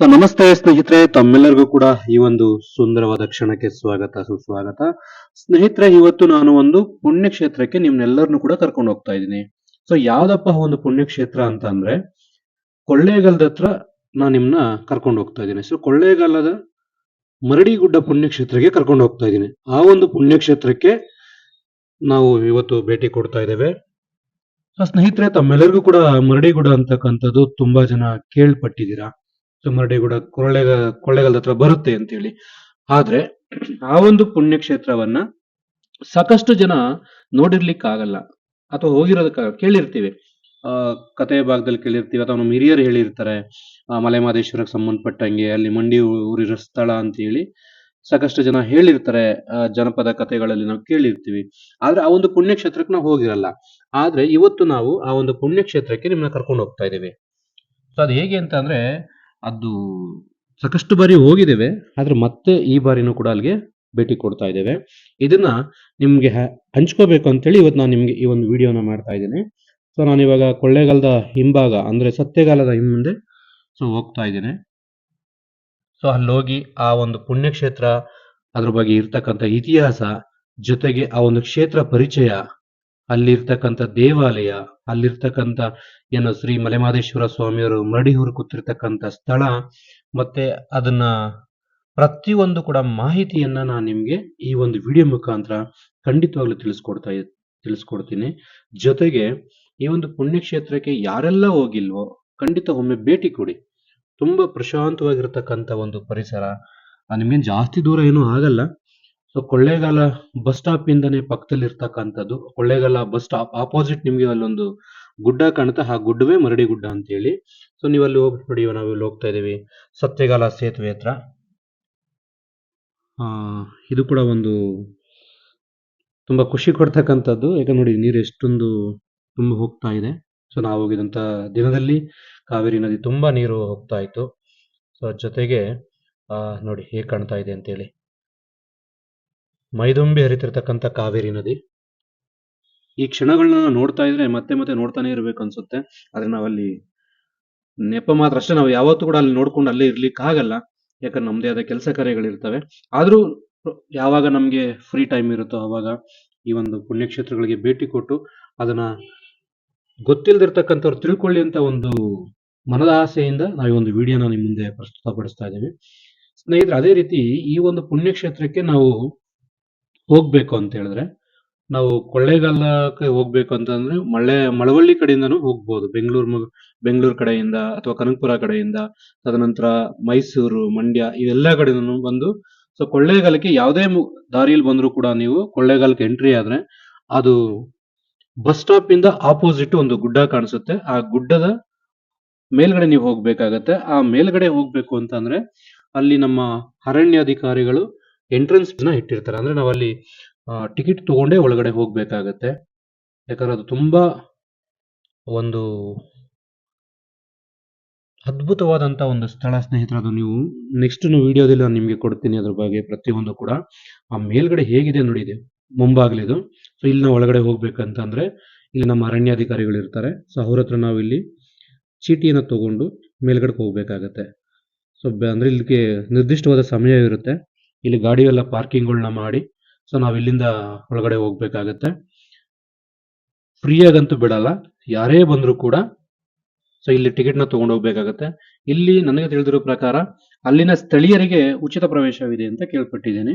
So ನಮಸ್ತೆ ಸ್ನೇಹಿತರೆ, ತಮ್ಮೆಲ್ಲರಿಗೂ ಕೂಡ ಈ ಒಂದು ಸುಂದರವಾದ ಕ್ಷಣಕ್ಕೆ ಸ್ವಾಗತ ಸುಸ್ವಾಗತ. ಸ್ನೇಹಿತರೆ, ಇವತ್ತು ನಾನು ಒಂದು ಪುಣ್ಯಕ್ಷೇತ್ರಕ್ಕೆ ನಿಮ್ನೆಲ್ಲರನ್ನು ಕೂಡ ಕರ್ಕೊಂಡು ಹೋಗ್ತಾ ಇದ್ದೀನಿ. ಸೊ ಯಾವ್ದಪ್ಪ ಒಂದು ಪುಣ್ಯಕ್ಷೇತ್ರ ಅಂತ ಅಂದ್ರೆ ಕೊಳ್ಳೇಗಾಲದ ಹತ್ರ ನಾನು ನಿಮ್ನ ಕರ್ಕೊಂಡು ಹೋಗ್ತಾ ಇದ್ದೀನಿ. ಸೊ ಕೊಳ್ಳೇಗಾಲದ ಮರಡಿಗುಡ್ಡ ಪುಣ್ಯಕ್ಷೇತ್ರಕ್ಕೆ ಕರ್ಕೊಂಡು ಹೋಗ್ತಾ ಇದ್ದೀನಿ. ಆ ಒಂದು ಪುಣ್ಯಕ್ಷೇತ್ರಕ್ಕೆ ನಾವು ಇವತ್ತು ಭೇಟಿ ಕೊಡ್ತಾ ಇದ್ದೇವೆ. ಸೊ ಸ್ನೇಹಿತರೆ, ತಮ್ಮೆಲ್ಲರಿಗೂ ಕೂಡ ಮರಡಿಗುಡ್ಡ ಅಂತಕ್ಕಂಥದ್ದು ತುಂಬಾ ಜನ ಕೇಳ್ಪಟ್ಟಿದ್ದೀರಾ. ಸೊ ಮರಡಿಗುಡ ಕೊಳ್ಳೇಗಾಲದ ಹತ್ರ ಬರುತ್ತೆ ಅಂತೇಳಿ. ಆದ್ರೆ ಆ ಒಂದು ಪುಣ್ಯಕ್ಷೇತ್ರವನ್ನ ಸಾಕಷ್ಟು ಜನ ನೋಡಿರ್ಲಿಕ್ಕಾಗಲ್ಲ ಅಥವಾ ಹೋಗಿರೋದಕ್ಕ ಕೇಳಿರ್ತೀವಿ. ಕಥೆಯ ಭಾಗದಲ್ಲಿ ಕೇಳಿರ್ತೀವಿ ಅಥವಾ ನಮ್ಮ ಹಿರಿಯರು ಹೇಳಿರ್ತಾರೆ, ಮಲೆ ಮಹದೇಶ್ವರಕ್ಕೆ ಸಂಬಂಧಪಟ್ಟಂಗೆ ಅಲ್ಲಿ ಮಂಡಿ ಊರಿರೋ ಸ್ಥಳ ಅಂತ ಹೇಳಿ ಸಾಕಷ್ಟು ಜನ ಹೇಳಿರ್ತಾರೆ. ಜನಪದ ಕಥೆಗಳಲ್ಲಿ ನಾವು ಕೇಳಿರ್ತೀವಿ. ಆದ್ರೆ ಆ ಒಂದು ಪುಣ್ಯಕ್ಷೇತ್ರಕ್ಕೆ ನಾವು ಹೋಗಿರಲ್ಲ. ಆದ್ರೆ ಇವತ್ತು ನಾವು ಆ ಒಂದು ಪುಣ್ಯಕ್ಷೇತ್ರಕ್ಕೆ ನಿಮ್ಮನ್ನ ಕರ್ಕೊಂಡು ಹೋಗ್ತಾ ಇದ್ದೀವಿ. ಸೊ ಅದು ಹೇಗೆ ಅಂತ ಅಂದ್ರೆ, ಅದು ಸಾಕಷ್ಟು ಬಾರಿ ಹೋಗಿದ್ದೇವೆ, ಆದ್ರೆ ಮತ್ತೆ ಈ ಬಾರಿನೂ ಕೂಡ ಅಲ್ಲಿಗೆ ಭೇಟಿ ಕೊಡ್ತಾ ಇದ್ದೇವೆ. ಇದನ್ನ ನಿಮ್ಗೆ ಹಂಚ್ಕೋಬೇಕು ಅಂತೇಳಿ ಇವತ್ತು ನಾನು ನಿಮ್ಗೆ ಈ ಒಂದು ವಿಡಿಯೋನ ಮಾಡ್ತಾ ಇದ್ದೀನಿ. ಸೊ ನಾನು ಇವಾಗ ಕೊಳ್ಳೇಗಾಲದ ಹಿಂಭಾಗ ಅಂದ್ರೆ ಸತ್ಯಗಾಲದ ಹಿಂದೆ ಸೊ ಹೋಗ್ತಾ ಇದ್ದೇನೆ. ಸೊ ಅಲ್ಲಿ ಹೋಗಿ ಆ ಒಂದು ಪುಣ್ಯಕ್ಷೇತ್ರ, ಅದ್ರ ಬಗ್ಗೆ ಇರ್ತಕ್ಕಂಥ ಇತಿಹಾಸ, ಜೊತೆಗೆ ಆ ಒಂದು ಕ್ಷೇತ್ರ ಪರಿಚಯ, ಅಲ್ಲಿರ್ತಕ್ಕಂಥ ದೇವಾಲಯ, ಅಲ್ಲಿರ್ತಕ್ಕಂಥ ಏನು ಶ್ರೀ ಮಲೆಮಹದೇಶ್ವರ ಸ್ವಾಮಿಯವರು ಮರಡಿ ಊರು ಕೂತಿರ್ತಕ್ಕಂಥ ಸ್ಥಳ, ಮತ್ತೆ ಅದನ್ನ ಪ್ರತಿಯೊಂದು ಕೂಡ ಮಾಹಿತಿಯನ್ನ ನಾನು ನಿಮ್ಗೆ ಈ ಒಂದು ವಿಡಿಯೋ ಮುಖಾಂತರ ಖಂಡಿತವಾಗ್ಲೂ ತಿಳಿಸ್ಕೊಡ್ತೀನಿ. ಜೊತೆಗೆ ಈ ಒಂದು ಪುಣ್ಯಕ್ಷೇತ್ರಕ್ಕೆ ಯಾರೆಲ್ಲ ಹೋಗಿಲ್ವೋ ಖಂಡಿತ ಒಮ್ಮೆ ಭೇಟಿ ಕೊಡಿ. ತುಂಬಾ ಪ್ರಶಾಂತವಾಗಿರ್ತಕ್ಕಂಥ ಒಂದು ಪರಿಸರ. ನಿಮ್ಗೇನು ಜಾಸ್ತಿ ದೂರ ಏನೂ ಆಗಲ್ಲ. ಸೊ ಕೊಳ್ಳೇಗಾಲ ಬಸ್ ಸ್ಟಾಪ್ ಇಂದನೇ ಪಕ್ಕದಲ್ಲಿ ಇರ್ತಕ್ಕಂಥದ್ದು. ಕೊಳ್ಳೇಗಾಲ ಬಸ್ ಸ್ಟಾಪ್ ಆಪೋಸಿಟ್ ನಿಮ್ಗೆ ಅಲ್ಲೊಂದು ಗುಡ್ಡ ಕಾಣುತ್ತೆ, ಆ ಗುಡ್ಡವೇ ಮರಡಿ ಗುಡ್ಡ ಅಂತ ಹೇಳಿ. ಸೊ ನೀವು ಅಲ್ಲಿ ಹೋಗಿ ನೋಡಿ, ನಾವು ಇಲ್ಲಿ ಹೋಗ್ತಾ ಇದೀವಿ ಸತ್ಯಗಾಲ ಸೇತುವೆ ಹತ್ರ. ಇದು ಕೂಡ ಒಂದು ತುಂಬಾ ಖುಷಿ ಕೊಡ್ತಕ್ಕಂಥದ್ದು. ಯಾಕಂದ್ರೆ ನೋಡಿ, ನೀರು ಎಷ್ಟೊಂದು ತುಂಬ ಹೋಗ್ತಾ ಇದೆ. ಸೊ ನಾವು ಹೋಗಿದಂತ ದಿನದಲ್ಲಿ ಕಾವೇರಿ ನದಿ ತುಂಬಾ ನೀರು ಹೋಗ್ತಾ ಇತ್ತು. ಸೊ ಜೊತೆಗೆ ನೋಡಿ ಹೇಗೆ ಕಾಣ್ತಾ ಇದೆ ಅಂತೇಳಿ, ಮೈದುಂಬಿ ಹರಿತಿರ್ತಕ್ಕಂಥ ಕಾವೇರಿ ನದಿ. ಈ ಕ್ಷಣಗಳನ್ನ ನೋಡ್ತಾ ಇದ್ರೆ ಮತ್ತೆ ಮತ್ತೆ ನೋಡ್ತಾನೆ ಇರ್ಬೇಕು ಅನ್ಸುತ್ತೆ. ಆದ್ರೆ ನಾವಲ್ಲಿ ನೆಪ ಮಾತ್ರ ಅಷ್ಟೇ, ನಾವು ಯಾವತ್ತೂ ಕೂಡ ಅಲ್ಲಿ ನೋಡ್ಕೊಂಡು ಅಲ್ಲೇ ಇರ್ಲಿಕ್ಕೆ ಆಗಲ್ಲ. ಯಾಕಂದ್ರೆ ನಮ್ದೇ ಆದ ಕೆಲಸ ಕಾರ್ಯಗಳಿರ್ತವೆ. ಆದ್ರೂ ಯಾವಾಗ ನಮ್ಗೆ ಫ್ರೀ ಟೈಮ್ ಇರುತ್ತೋ ಅವಾಗ ಈ ಒಂದು ಪುಣ್ಯಕ್ಷೇತ್ರಗಳಿಗೆ ಭೇಟಿ ಕೊಟ್ಟು ಅದನ್ನ ಗೊತ್ತಿಲ್ದಿರ್ತಕ್ಕಂಥವ್ರು ತಿಳ್ಕೊಳ್ಳಿ ಅಂತ ಒಂದು ಮನದ ಆಸೆಯಿಂದ ನಾವು ಈ ಒಂದು ವಿಡಿಯೋನ ನಿಮ್ಮ ಮುಂದೆ ಪ್ರಸ್ತುತಪಡಿಸ್ತಾ ಇದ್ದೀವಿ. ಸ್ನೇಹಿತರೆ, ಅದೇ ರೀತಿ ಈ ಒಂದು ಪುಣ್ಯಕ್ಷೇತ್ರಕ್ಕೆ ನಾವು ಹೋಗ್ಬೇಕು ಅಂತ ಹೇಳಿದ್ರೆ, ನಾವು ಕೊಳ್ಳೇಗಾಲಕ್ಕೆ ಹೋಗ್ಬೇಕು ಅಂತಂದ್ರೆ ಮಳವಳ್ಳಿ ಕಡೆಯಿಂದನೂ ಹೋಗ್ಬೋದು. ಬೆಂಗಳೂರು ಕಡೆಯಿಂದ ಅಥವಾ ಕನಕಪುರ ಕಡೆಯಿಂದ, ತದನಂತರ ಮೈಸೂರು, ಮಂಡ್ಯ, ಇವೆಲ್ಲ ಕಡೆಯಿಂದನೂ ಬಂದು ಸೊ ಕೊಳ್ಳೇಗಾಲಕ್ಕೆ ಯಾವುದೇ ದಾರಿಯಲ್ಲಿ ಬಂದರೂ ಕೂಡ ನೀವು ಕೊಳ್ಳೇಗಾಲಕ್ಕೆ ಎಂಟ್ರಿ ಆದ್ರೆ ಅದು ಬಸ್ ಸ್ಟಾಪ್ ಇಂದ ಆಪೋಸಿಟ್ ಒಂದು ಗುಡ್ಡ ಕಾಣಿಸುತ್ತೆ. ಆ ಗುಡ್ಡದ ಮೇಲ್ಗಡೆ ನೀವು ಹೋಗ್ಬೇಕಾಗತ್ತೆ. ಆ ಮೇಲ್ಗಡೆ ಹೋಗ್ಬೇಕು ಅಂತಂದ್ರೆ ಅಲ್ಲಿ ನಮ್ಮ ಅರಣ್ಯಾಧಿಕಾರಿಗಳು ಎಂಟ್ರೆನ್ಸ್ ನ ಇಟ್ಟಿರ್ತಾರೆ. ಅಂದ್ರೆ ನಾವಲ್ಲಿ ಟಿಕೆಟ್ ತಗೊಂಡೇ ಒಳಗಡೆ ಹೋಗ್ಬೇಕಾಗತ್ತೆ. ಯಾಕಂದ್ರೆ ಅದು ತುಂಬಾ ಒಂದು ಅದ್ಭುತವಾದಂತ ಒಂದು ಸ್ಥಳ ಸ್ನೇಹಿತರೆ. ಅದು ನೀವು ನೆಕ್ಸ್ಟ್ ವಿಡಿಯೋದಲ್ಲಿ ನಾನು ನಿಮ್ಗೆ ಕೊಡ್ತೀನಿ ಅದ್ರ ಬಗ್ಗೆ ಪ್ರತಿಯೊಂದು ಕೂಡ. ಆ ಮೇಲ್ಗಡೆ ಹೇಗಿದೆ ನೋಡಿ, ಇದೆ ಮುಂಭಾಗಲಿದು. ಸೊ ಇಲ್ಲಿ ನಾವು ಒಳಗಡೆ ಹೋಗ್ಬೇಕಂತಂದ್ರೆ ಇಲ್ಲಿ ನಮ್ಮ ಅರಣ್ಯಾಧಿಕಾರಿಗಳು ಇರ್ತಾರೆ. ಸೊ ಅವ್ರ ಹತ್ರ ನಾವು ಇಲ್ಲಿ ಚೀಟಿಯನ್ನು ತಗೊಂಡು ಮೇಲ್ಗಡೆ ಹೋಗ್ಬೇಕಾಗತ್ತೆ. ಸೊ ಅಂದ್ರೆ ಇಲ್ಲಿಗೆ ನಿರ್ದಿಷ್ಟವಾದ ಸಮಯ ಇರುತ್ತೆ. ಇಲ್ಲಿ ಗಾಡಿ ಎಲ್ಲ ಪಾರ್ಕಿಂಗ್ಗಳನ್ನ ಮಾಡಿ ಸೊ ನಾವ್ ಇಲ್ಲಿಂದ ಒಳಗಡೆ ಹೋಗ್ಬೇಕಾಗತ್ತೆ. ಫ್ರೀಯಾಗಂತೂ ಬಿಡಲ್ಲ, ಯಾರೇ ಬಂದ್ರು ಕೂಡ. ಸೊ ಇಲ್ಲಿ ಟಿಕೆಟ್ ನ ತಗೊಂಡು ಹೋಗ್ಬೇಕಾಗತ್ತೆ. ಇಲ್ಲಿ ನನಗೆ ತಿಳಿದಿರೋ ಪ್ರಕಾರ ಅಲ್ಲಿನ ಸ್ಥಳೀಯರಿಗೆ ಉಚಿತ ಪ್ರವೇಶವಿದೆ ಅಂತ ಕೇಳ್ಪಟ್ಟಿದ್ದೇನೆ.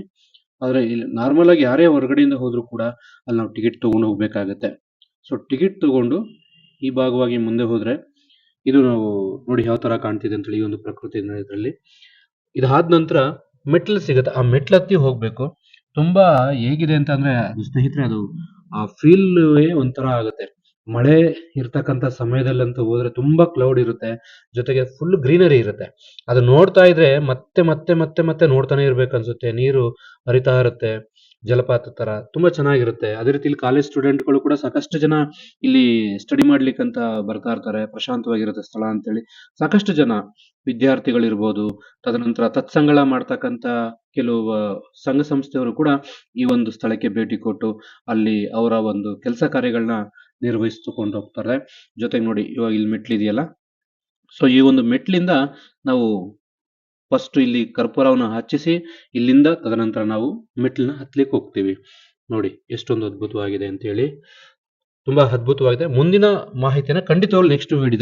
ಆದ್ರೆ ಇಲ್ಲಿ ನಾರ್ಮಲ್ ಆಗಿ ಯಾರೇ ಹೊರಗಡೆಯಿಂದ ಹೋದ್ರು ಕೂಡ ಅಲ್ಲಿ ನಾವು ಟಿಕೆಟ್ ತಗೊಂಡು ಹೋಗ್ಬೇಕಾಗತ್ತೆ. ಸೊ ಟಿಕೆಟ್ ತಗೊಂಡು ಈ ಭಾಗವಾಗಿ ಮುಂದೆ ಹೋದ್ರೆ ಇದು ನಾವು ನೋಡಿ ಯಾವ ತರ ಕಾಣ್ತಿದೆ ಅಂತೇಳಿ ಈ ಒಂದು ಪ್ರಕೃತಿ ಇದರಲ್ಲಿ. ಇದಾದ ನಂತರ ಮೆಟ್ಲು ಸಿಗುತ್ತೆ, ಆ ಮೆಟ್ಲು ಹತ್ತಿ ಹೋಗ್ಬೇಕು. ತುಂಬಾ ಹೇಗಿದೆ ಅಂತ ಅಂದ್ರೆ ಅದು ಸ್ನೇಹಿತರೆ, ಅದು ಆ ಫೀಲ್ ಒಂಥರ ಆಗುತ್ತೆ. ಮಳೆ ಇರ್ತಕ್ಕಂಥ ಸಮಯದಲ್ಲಂತೂ ಹೋದ್ರೆ ತುಂಬಾ ಕ್ಲೌಡ್ ಇರುತ್ತೆ, ಜೊತೆಗೆ ಫುಲ್ ಗ್ರೀನರಿ ಇರುತ್ತೆ. ಅದು ನೋಡ್ತಾ ಇದ್ರೆ ಮತ್ತೆ ಮತ್ತೆ ಮತ್ತೆ ಮತ್ತೆ ನೋಡ್ತಾನೆ ಇರ್ಬೇಕು ಅನ್ಸುತ್ತೆ. ನೀರು ಹರಿತಾ ಇರುತ್ತೆ ಜಲಪಾತ ತರ, ತುಂಬಾ ಚೆನ್ನಾಗಿರುತ್ತೆ. ಅದೇ ರೀತಿ ಇಲ್ಲಿ ಕಾಲೇಜ್ ಸ್ಟೂಡೆಂಟ್ಗಳು ಕೂಡ ಸಾಕಷ್ಟು ಜನ ಇಲ್ಲಿ ಸ್ಟಡಿ ಮಾಡ್ಲಿಕ್ಕಂತ ಬರ್ತಾ ಇರ್ತಾರೆ. ಪ್ರಶಾಂತವಾಗಿರುತ್ತೆ ಸ್ಥಳ ಅಂತೇಳಿ ಸಾಕಷ್ಟು ಜನ ವಿದ್ಯಾರ್ಥಿಗಳಿರ್ಬೋದು, ತದನಂತರ ತತ್ಸಂಗಳ ಮಾಡ್ತಕ್ಕಂತ ಕೆಲವು ಸಂಘ ಸಂಸ್ಥೆಯವರು ಕೂಡ ಈ ಒಂದು ಸ್ಥಳಕ್ಕೆ ಭೇಟಿ ಕೊಟ್ಟು ಅಲ್ಲಿ ಅವರ ಒಂದು ಕೆಲಸ ಕಾರ್ಯಗಳನ್ನ ನಿರ್ವಹಿಸಿಕೊಂಡು ಹೋಗ್ತಾರೆ. ಜೊತೆಗೆ ನೋಡಿ, ಇವಾಗ ಇಲ್ಲಿ ಮೆಟ್ಲಿದೆಯಲ್ಲ, ಸೊ ಈ ಒಂದು ಮೆಟ್ಲಿಂದ ನಾವು ಫಸ್ಟ್ ಇಲ್ಲಿ ಕರ್ಪೂರವನ್ನು ಹಚ್ಚಿಸಿ ಇಲ್ಲಿಂದ ತದನಂತರ ನಾವು ಮೆಟ್ಟಿಲನ್ನ ಹತ್ಲಿಕ್ಕೆ ಹೋಗ್ತೀವಿ. ನೋಡಿ ಎಷ್ಟೊಂದು ಅದ್ಭುತವಾಗಿದೆ ಅಂತ ಹೇಳಿ. ತುಂಬಾ ಅದ್ಭುತವಾಗಿದೆ. ಮುಂದಿನ ಮಾಹಿತಿಯನ್ನು ಖಂಡಿತವಾಗ್ಲೂ ನೆಕ್ಸ್ಟ್ ವಿಡಿಯೋದಲ್ಲಿ